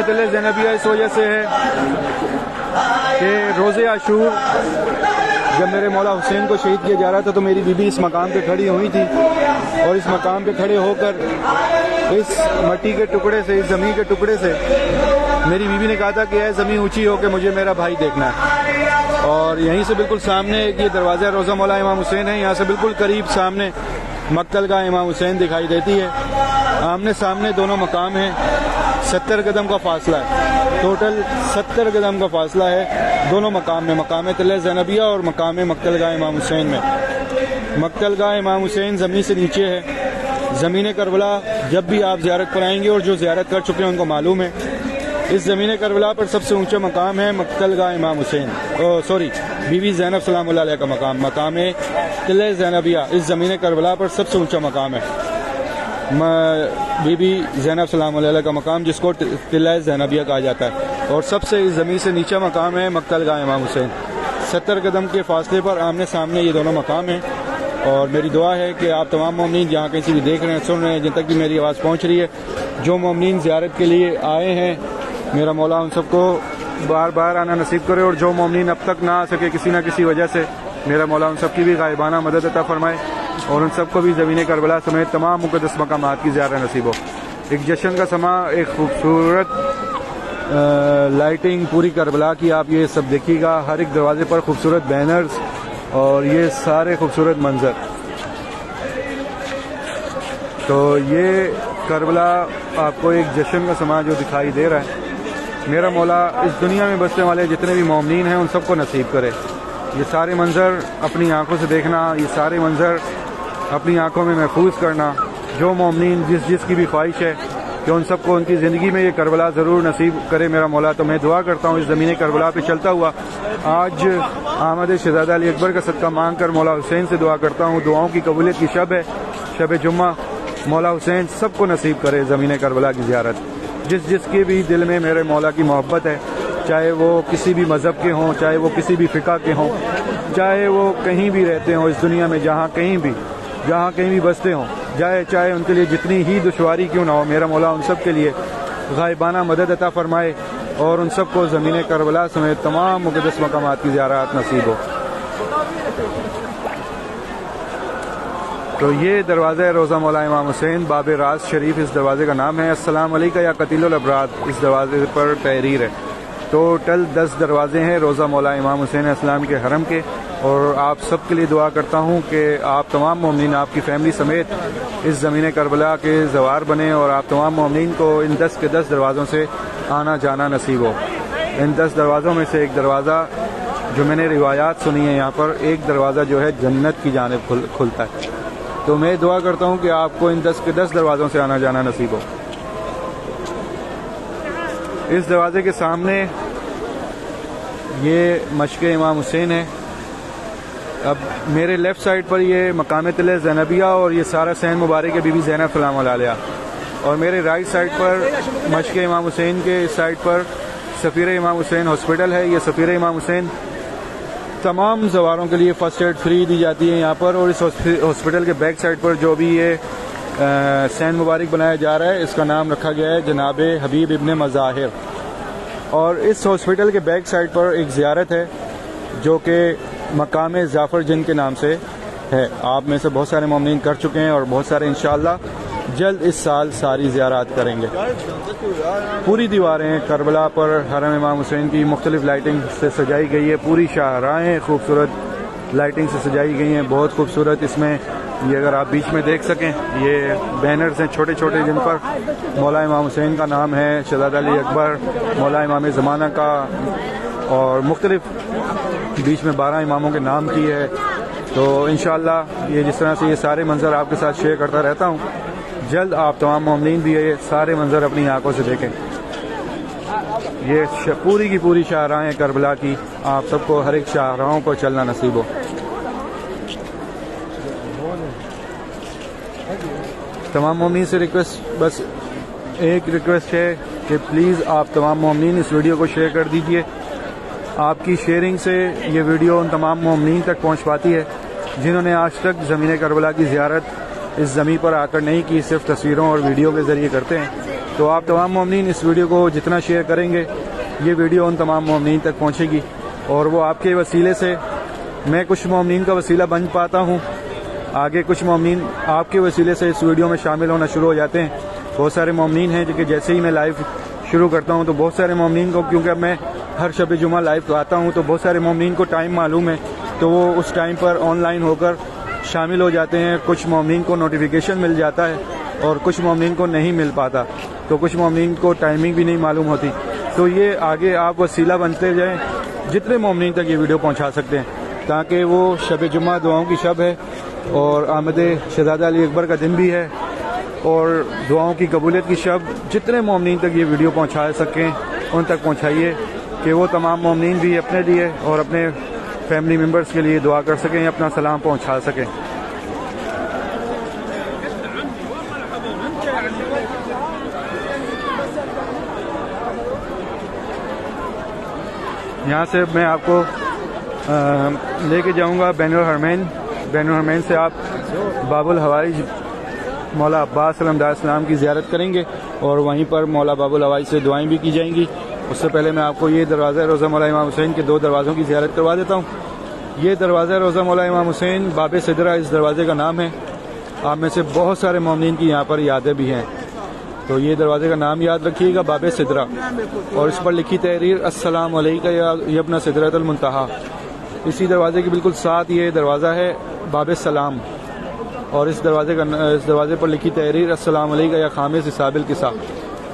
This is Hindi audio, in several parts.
ज़ैनबिया इस वजह से है कि रोज़े आशूर जब मेरे मौला हुसैन को शहीद किया जा रहा था तो मेरी बीबी इस मकाम पे खड़ी हुई थी और इस मकाम पे खड़े होकर इस मट्टी के टुकड़े से, इस ज़मीन के टुकड़े से मेरी बीबी ने कहा था कि ऐ ज़मीन ऊंची हो के मुझे मेरा भाई देखना है। और यहीं से बिल्कुल सामने एक ये दरवाज़ा रोज़ा मौला इमाम हुसैन है, यहाँ से बिल्कुल करीब सामने मक्तलगाह इमाम हुसैन दिखाई देती है। आमने सामने दोनों मकाम हैं, 70 कदम का फासला है, टोटल 70 कदम का फासला है दोनों मकाम में, मकाम तिल ज़ैनबिया और मकाम मक्तलगाह इमाम हुसैन में। मक्तलगाह इमाम हुसैन ज़मीन से नीचे है। ज़मीन करबला जब भी आप ज़ियारत पर आएंगे और जो ज़ियारत कर चुके हैं उनको मालूम है, इस ज़मीन करबला पर सबसे ऊंचा मकाम है मक्तलगाह इमाम हुसैन, बीबी ज़ैनब सलामुल्लाह अलैहा का मकाम, मकाम तिल ज़ैनबिया इस ज़मीन करबला पर सबसे ऊंचा मकाम है। बीबी ज़ैनब सलामुल्लाह अलैहा का मकाम जिसको तिल ज़ैनबिया कहा जाता है, और सबसे इस ज़मीन से नीचा मकाम है मक्तलगाह इमाम हुसैन। 70 कदम के फासले पर आमने सामने ये दोनों मकाम हैं। और मेरी दुआ है कि आप तमाम मोमिनीन जहाँ कहीं से भी देख रहे हैं, सुन रहे हैं, जिन तक भी मेरी आवाज़ पहुँच रही है, जो मोमिनीन ज़ियारत के लिए आए हैं, मेरा मौला उन सबको बार बार आना नसीब करे, और जो मोमिनीन अब तक ना आ सके किसी न किसी वजह से, मेरा मौला उन सब की भी गायबाना मदद अता फरमाए और उन सबको भी ज़मीन करबला समेत तमाम मुक़द्दस मकामात की ज़ियारत नसीब हो। एक जश्न का समा, एक खूबसूरत लाइटिंग पूरी करबला की आप ये सब देखिएगा, हर एक दरवाजे पर खूबसूरत बैनर्स और ये सारे खूबसूरत मंजर। तो ये करबला आपको एक जश्न का समा जो दिखाई दे रहा है, मेरा मौला इस दुनिया में बसने वाले जितने भी मोमिनीन हैं उन सबको नसीब करे। ये सारे मंजर अपनी आंखों से देखना, ये सारे मंजर अपनी आंखों में महफूज करना, जो मोमिनीन जिसकी भी ख्वाहिश है कि उन सबको उनकी ज़िंदगी में ये करबला ज़रूर नसीब करे मेरा मौला। तो मैं दुआ करता हूँ इस ज़मीन करबला पे चलता हुआ आज आमद शहज़ादा अली अकबर का सदका मांग कर मौला हुसैन से दुआ करता हूँ, दुआओं की कबूलियत की शब है, शब जुम्मा, मौला हुसैन सबको नसीब करे ज़मीन करबला की ज़ियारत। जिसके भी दिल में मेरे मौला की मोहब्बत है, चाहे वो किसी भी मज़हब के हों, चाहे वो किसी भी फ़िक़ा के हों, चाहे वो कहीं भी रहते हों इस दुनिया में, जहाँ कहीं भी बसते हों, चाहे उनके लिए जितनी ही दुश्वारी क्यों ना हो, मेरा मौला उन सब के लिए गायबाना मदद अता फरमाए और उन सबको ज़मीन करबला समेत तमाम मुक़द्दस मकामात की ज़ियारत नसीब हो। तो ये दरवाज़ा है रोज़ा मौला इमाम हुसैन बाब राज शरीफ, इस दरवाज़े का नाम है। अस्सलाम अलैका या कतीलुल अबराद, इस दरवाज़े पर तहरीर है। टोटल 10 दरवाजे हैं रोज़ा मौला इमाम हुसैन अस्सलाम के हरम के, और आप सब के लिए दुआ करता हूँ कि आप तमाम मोमिनीन आपकी फैमिली समेत इस ज़मीन करबला के ज़वार बने और आप तमाम मोमिनीन को इन 10 के 10 दरवाज़ों से आना जाना नसीब हो। इन 10 दरवाज़ों में से एक दरवाज़ा जो मैंने रिवायात सुनी है, यहाँ पर एक दरवाज़ा जो है जन्नत की जानिब खुलता है। तो मैं दुआ करता हूँ कि आपको इन 10 के 10 दरवाज़ों से आना जाना नसीब हो। इस दरवाजे के सामने ये मशक़ इमाम हुसैन है। अब मेरे लेफ़्ट साइड पर ये मकाम तिल ज़ैनबिया और ये सारा सैन मुबारक है बीबी ज़ैनब सलामुल्लाह अलैहा, और मेरे राइट साइड पर मशक़ इमाम हुसैन के इस साइड पर सफ़ीर इमाम हुसैन हॉस्पिटल है। ये सफ़ीर इमाम हुसैन तमाम ज़वारों के लिए फ़र्स्ट एड फ्री दी जाती है यहाँ पर, और इस हॉस्पिटल के बैक साइड पर जो भी ये सैन मुबारक बनाया जा रहा है, इसका नाम रखा गया है जनाब हबीब इब्ने मज़ाहिर। और इस हॉस्पिटल के बैक साइड पर एक ज़ियारत है जो कि मकाम जाफ़र जिन के नाम से है। आप में से बहुत सारे मोमिनीन कर चुके हैं और बहुत सारे इंशाअल्लाह जल्द इस साल सारी ज़ियारत करेंगे। पूरी दीवारें करबला पर हरम इमाम हुसैन की मुख्तलिफ लाइटिंग से सजाई गई है, पूरी शाहराहें खूबसूरत लाइटिंग से सजाई गई हैं, बहुत खूबसूरत। इसमें ये अगर आप बीच में देख सकें, ये बैनर्स हैं छोटे छोटे जिन पर मौला इमाम हुसैन का नाम है, शहज़ादा अली अकबर, मौला इमाम ज़माना का, और मुख्तलिफ बीच में 12 इमामों के नाम की है। तो इंशाअल्लाह ये जिस तरह से ये सारे मंजर आपके साथ शेयर करता रहता हूँ, जल्द आप तमाम मोमिनीन भी ये सारे मंजर अपनी आंखों से देखें। ये पूरी की पूरी शाहराहें करबला की, आप सबको हर एक शाहराहों को चलना नसीब हो। तमाम मोमिनीन से बस एक रिक्वेस्ट है कि प्लीज़ आप तमाम मोमिनीन इस वीडियो को शेयर कर दीजिए। आपकी शेयरिंग से ये वीडियो उन तमाम मोमिनीन तक पहुँच पाती है जिन्होंने आज तक ज़मीन करबला की ज़ियारत इस ज़मीन पर आकर नहीं की, सिर्फ तस्वीरों और वीडियो के ज़रिए करते हैं। तो आप तमाम मोमिनीन इस वीडियो को जितना शेयर करेंगे ये वीडियो उन तमाम मोमिनीन तक पहुँचेगी, और वो आपके वसीले से मैं कुछ मोमिनीन का वसीला बन पाता हूँ। आगे कुछ मोमिनीन आपके वसीले से इस वीडियो में शामिल होना शुरू हो जाते हैं। बहुत सारे मोमिनीन हैं जो जैसे ही मैं लाइव शुरू करता हूँ तो बहुत सारे मोमिनीन को, क्योंकि अब मैं हर शब जुमा लाइव आता हूँ, तो बहुत सारे मोमिनीन को टाइम मालूम है, तो वो उस टाइम पर ऑनलाइन होकर शामिल हो जाते हैं। कुछ मोमिनीन को नोटिफिकेशन मिल जाता है और कुछ मोमिनीन को नहीं मिल पाता, तो कुछ मोमिनीन को टाइमिंग भी नहीं मालूम होती। तो ये आगे आप वसीला बनते जाएँ, जितने मोमिनीन तक ये वीडियो पहुँचा सकते हैं, ताकि वो शब जुमा दुआओं की शब है और आमद शहज़ादा अली अकबर का दिन भी है और दुआओं की कबूलियत की शब। जितने मोमिनीन तक ये वीडियो पहुंचा सकें उन तक पहुंचाइए, कि वो तमाम मोमिनीन भी अपने लिए और अपने फैमिली मेम्बर्स के लिए दुआ कर सकें, अपना सलाम पहुंचा सकें। यहाँ से मैं आपको लेके जाऊंगा बैनुल हरमैन। बैनुल हरमैन से आप बाबुल हवाई मौला अब्बास अलमदार की ज़ियारत करेंगे और वहीं पर मौला बाबुल हवाई से दुआएं भी की जाएंगी। उससे पहले मैं आपको ये दरवाज़ा रोज़ा मौला इमाम हुसैन के 2 दरवाज़ों की ज़ियारत करवा देता हूँ। ये दरवाज़ा रोज़ा मौला इमाम हुसैन बाब सिदरा इस दरवाज़े का नाम है। आप में से बहुत सारे मोमिनीन की यहाँ पर यादें भी हैं, तो ये दरवाज़े का नाम याद रखिएगा, बाब सिदरा, और इस पर लिखी तहरीर अस्सलाम अलैका या इब्न सिदरतुल मुंतहा। इसी दरवाज़े के बिल्कुल साथ ये दरवाज़ा है बाब सलाम, और इस दरवाज़े पर लिखी तहरीर अस्सलाम अलैका या खामिस हिसाबिल किसा।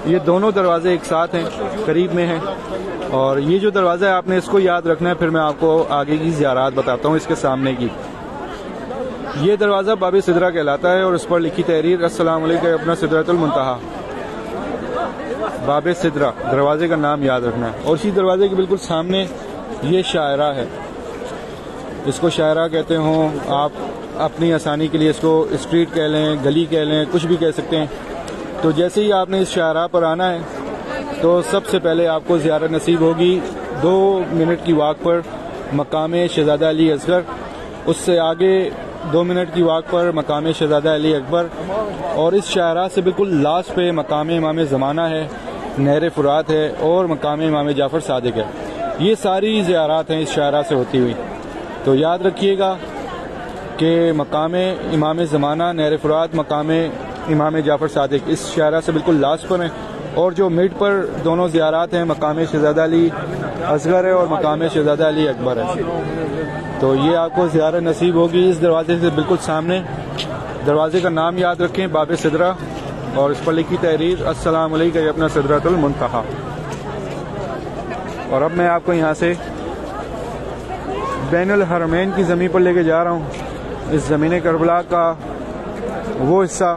ये दोनों दरवाजे एक साथ हैं, करीब में हैं, और ये जो दरवाज़ा है आपने इसको याद रखना है। फिर मैं आपको आगे की ज़ियारत बताता हूँ इसके सामने की। ये दरवाज़ा बाब सिदरा कहलाता है और इस पर लिखी तहरीर अस्सलाम अलैका या इब्न सिदरतुल मुंतहा। बाब सिदरा दरवाजे का नाम याद रखना है। और इसी दरवाजे के बिल्कुल सामने ये शायरा है, इसको शायरा कहते हो आप, अपनी आसानी के लिए इसको स्ट्रीट कह लें, गली कह लें, कुछ भी कह सकते हैं। तो जैसे ही आपने इस शायरा पर आना है तो सबसे पहले आपको ज़ियारत नसीब होगी 2 मिनट की वाक पर मकाम शहज़ादा अली असगर, उससे आगे 2 मिनट की वाक पर मकाम शहज़ादा अली अकबर, और इस शायरा से बिल्कुल लास्ट पे मकाम इमाम ज़माना है, नहर फुरात है और मकाम इमाम जाफ़र सादिक है। ये सारी ज़ियारत हैं इस शायरा से होती हुई। तो याद रखिएगा कि मकाम इमाम ज़माना, नहर फुरात, मकाम इमाम जाफ़र सादिक इस शायरा से बिल्कुल लास्ट पर हैं, और जो मिड पर दोनों ज़ियारत हैं मकाम शहज़ादा अली असगर है और मकाम शहज़ादा अली अकबर है। तो ये आपको ज़ियारत नसीब होगी इस दरवाजे से बिल्कुल सामने। दरवाजे का नाम याद रखें, बाब सिदरा, और इस पर लिखी तहरीर अस्सलाम अलैका या इब्न सिदरतुल मुंतहा। और अब मैं आपको यहाँ से बैनुल हरमैन की ज़मीन पर लेके जा रहा हूँ। इस ज़मीन करबला का वो हिस्सा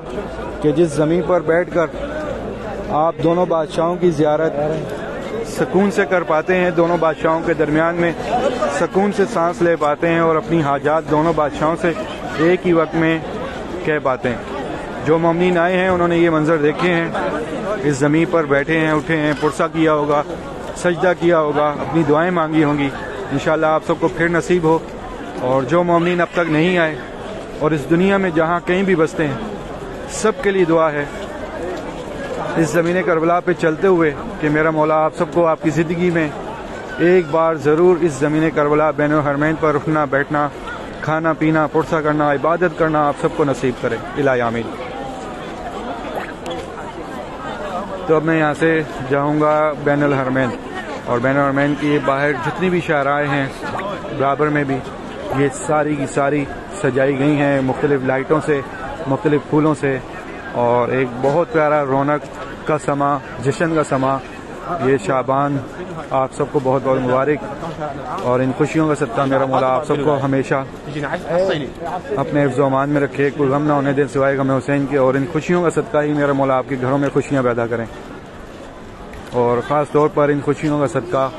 कि जिस ज़मीन पर बैठकर आप दोनों बादशाहों की ज़ियारत सुकून से कर पाते हैं, दोनों बादशाहों के दरमियान में सुकून से सांस ले पाते हैं और अपनी हाजात दोनों बादशाहों से एक ही वक्त में कह पाते हैं। जो मोमिनीन आए हैं उन्होंने ये मंजर देखे हैं, इस ज़मीन पर बैठे हैं, उठे हैं, पुरसा किया होगा, सजदा किया होगा, अपनी दुआएं मांगी होंगी। इंशाल्लाह आप सबको फिर नसीब हो। और जो मोमिनीन अब तक नहीं आए और इस दुनिया में जहाँ कहीं भी बसते हैं, सब के लिए दुआ है इस ज़मीन करबला पे चलते हुए कि मेरा मौला आप सबको आपकी ज़िंदगी में एक बार ज़रूर इस ज़मीन करबला बैनुल हरमैन पर उठना बैठना, खाना पीना, पुरसा करना, इबादत करना आप सबको नसीब करे। इलाही आमीन। तो अब मैं यहाँ से जाऊँगा बैनुल हरमैन, और बैनुल हरमैन की बाहर जितनी भी शायराएँ हैं बराबर में भी ये सारी की सारी सजाई गई हैं मुख्तलिफ लाइटों से, मुख्तलिफ फूलों से, और एक बहुत प्यारा रौनक का समा, जश्न का समा। ये शाबान आप सबको बहुत बहुत मुबारक, और इन खुशियों का सदका मेरा मौला आप सबको हमेशा अपने हिफ्ज़ व अमान में रखे, कोई गम ना होने दे सिवाय गम हुसैन के, और इन खुशियों का सदका ही मेरा मौला आपके घरों में खुशियाँ पैदा करें। और ख़ास तौर पर इन खुशियों का सदका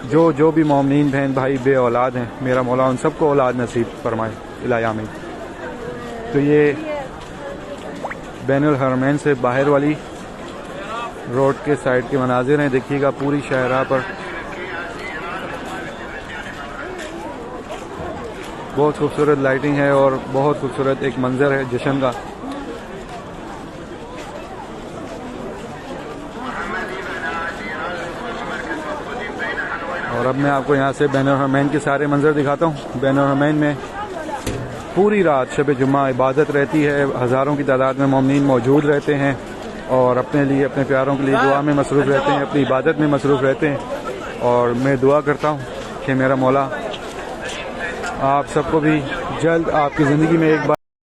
जो भी मोमिनीन बहन भाई बे औलाद हैं, मेरा मौला उन सबको औलाद नसीब फरमाए। इलाही आमीन। तो ये बैनुल हरमैन से बाहर वाली रोड के साइड के मनाजिर हैं, देखिएगा पूरी शाहराह पर बहुत खूबसूरत लाइटिंग है और बहुत खूबसूरत एक मंजर है जश्न का। और अब मैं आपको यहाँ से बैनुल हरमैन के सारे मंजर दिखाता हूँ। बैनुल हरमैन में पूरी रात शब जुम्मा इबादत रहती है, हज़ारों की तादाद में मोमिनीन मौजूद रहते हैं और अपने लिए, अपने प्यारों के लिए दुआ में मसरूफ़ रहते हैं, अपनी इबादत में मसरूफ़ रहते हैं। और मैं दुआ करता हूँ कि मेरा मौला आप सबको भी जल्द आपकी ज़िंदगी में एक बार